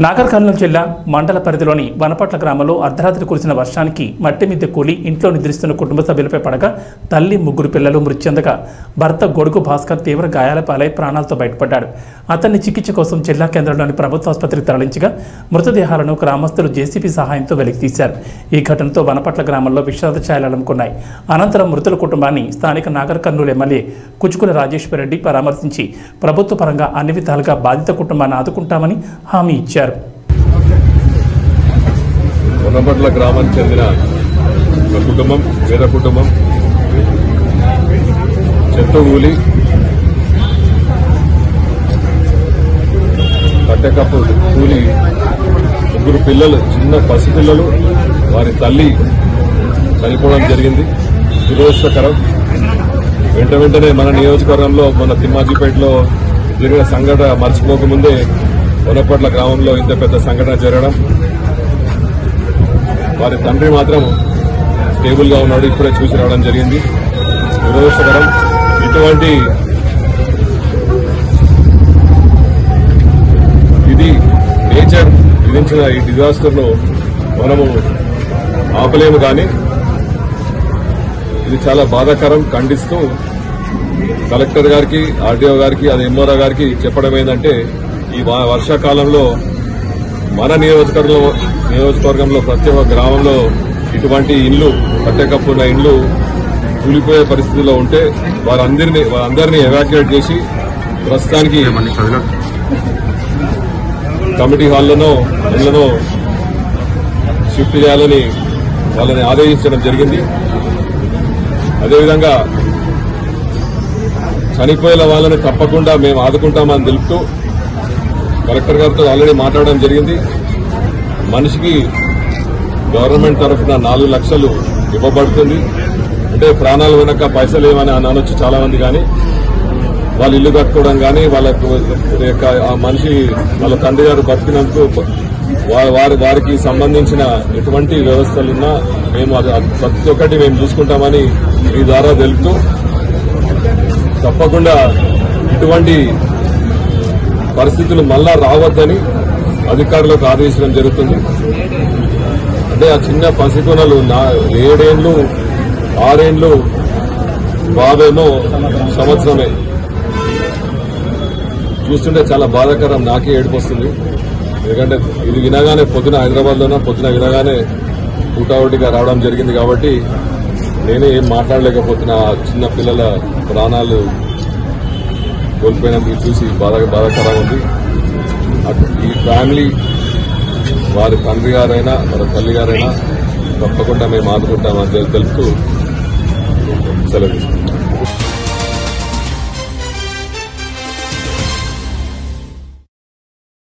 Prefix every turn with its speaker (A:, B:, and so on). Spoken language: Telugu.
A: నాగర్ కర్నూలు జిల్లా మండల పరిధిలోని వనపట్ల గ్రామంలో అర్ధరాత్రి కురిసిన వర్షానికి మట్టి మిద్దె కూలి ఇంట్లో నిద్రిస్తున్న కుటుంబ సభ్యులపై పడగా తల్లి ముగ్గురు పిల్లలు మృతి చెందగా భర్త గొడుగు భాస్కర్ తీవ్ర గాయాల పాలై ప్రాణాలతో బయటపడ్డాడు. అతన్ని చికిత్స కోసం జిల్లా కేంద్రంలోని ప్రభుత్వ ఆసుపత్రికి తరలించగా మృతదేహాలను గ్రామస్తులు జేసీబీ సహాయంతో వెలికితీశారు. ఈ ఘటనతో వనపట్ల గ్రామంలో విషాద ఛాయలు అలుముకున్నాయి. అనంతరం మృతుల కుటుంబాన్ని స్థానిక నాగర్ కర్నూలు ఎమ్మెల్యే కుచుకుల రాజేశ్వర్ రెడ్డి పరామర్శించి ప్రభుత్వ పరంగా అన్ని విధాలుగా బాధిత కుటుంబాన్ని ఆదుకుంటామని హామీ ఇచ్చారు.
B: వనపట్ల గ్రామానికి చెందిన ఒక కుటుంబం, పేద కుటుంబం, చెట్టు కూలి కట్టెకప్పు కూలి ముగ్గురు పిల్లలు, చిన్న పసిపిల్లలు, వారి తల్లి చనిపోవడం జరిగింది. దురదృష్టకరం. వెంటనే మన నియోజకవర్గంలో, మన తిమ్మాజీపేటలో జరిగిన సంఘటన మర్చిపోకముందే వనపట్ల గ్రామంలో ఇంత పెద్ద సంఘటన జరగడం, వారి తండ్రి మాత్రం స్టేబుల్ గా ఉన్నాడు, ఇప్పుడే చూసి రావడం జరిగింది. దురదృష్టకరం. ఇటువంటి ఇది నేచర్ విధించిన ఈ డిజాస్టర్ ను మనము ఆపలేము, కానీ ఇది చాలా బాధాకరం. ఖండిస్తూ కలెక్టర్ గారికి, ఆర్డీఓ గారికి, అది ఎంఆర్ఓ గారికి చెప్పడం ఏంటంటే, ఈ వర్షాకాలంలో మన నియోజకవర్గంలో ప్రతి ఒక్క గ్రామంలో ఇటువంటి ఇండ్లు, కట్టెకప్పున్న ఇండ్లు కూలిపోయే పరిస్థితిలో ఉంటే వారందరినీ ఎవాక్యుయేట్ చేసి ప్రస్తుతానికి కమిటీ హాల్లోనో ఇళ్లను షిఫ్ట్ చేయాలని వాళ్ళని ఆదేశించడం జరిగింది. అదేవిధంగా చనిపోయిన వాళ్ళని తప్పకుండా మేము ఆదుకుంటామని తెలుపుతూ కలెక్టర్ గారితో ఆల్రెడీ మాట్లాడడం జరిగింది. మనిషికి గవర్నమెంట్ తరఫున 4 లక్షలు ఇవ్వబడుతుంది. అంటే ప్రాణాలు వెనక పైసలు ఏమని అనొచ్చు చాలా మంది, కానీ వాళ్ళు ఇల్లు కట్టుకోవడం కానీ, వాళ్ళకు ఆ మనిషి వాళ్ళ తండ్రి గారు బతికినందుకు వారికి సంబంధించిన ఎటువంటి వ్యవస్థలున్నా మేము ప్రతి ఒక్కటి మేము చూసుకుంటామని ఈ ద్వారా తెలుపుతూ, తప్పకుండా ఇటువంటి పరిస్థితులు మళ్ళా రావద్దని అధికారులకు ఆదేశించడం జరుగుతుంది. అంటే ఆ చిన్న పసికొనలు 7 ఏళ్లు 6 ఏళ్లు, బాబేమో సంవత్సరమే. చూస్తుంటే చాలా బాధాకరం. నాకే ఏడుపు వస్తుంది. ఎందుకంటే ఇది వినగానే హైదరాబాద్లోనే పొద్దున వినగానే హుటాహుటిగా రావడం జరిగింది. కాబట్టి నేనే ఏం మాట్లాడలేకపోతున్నా. చిన్న పిల్లల ప్రాణాలు కోల్పోయినందుకు చూసి బాధాకరంగా ఉంది. ఈ ఫ్యామిలీ, వారి తండ్రి గారైనా వారి తల్లి గారైనా తప్పకుండా మేము ఆదుకుంటామని తెలుపుతూ సెలవు.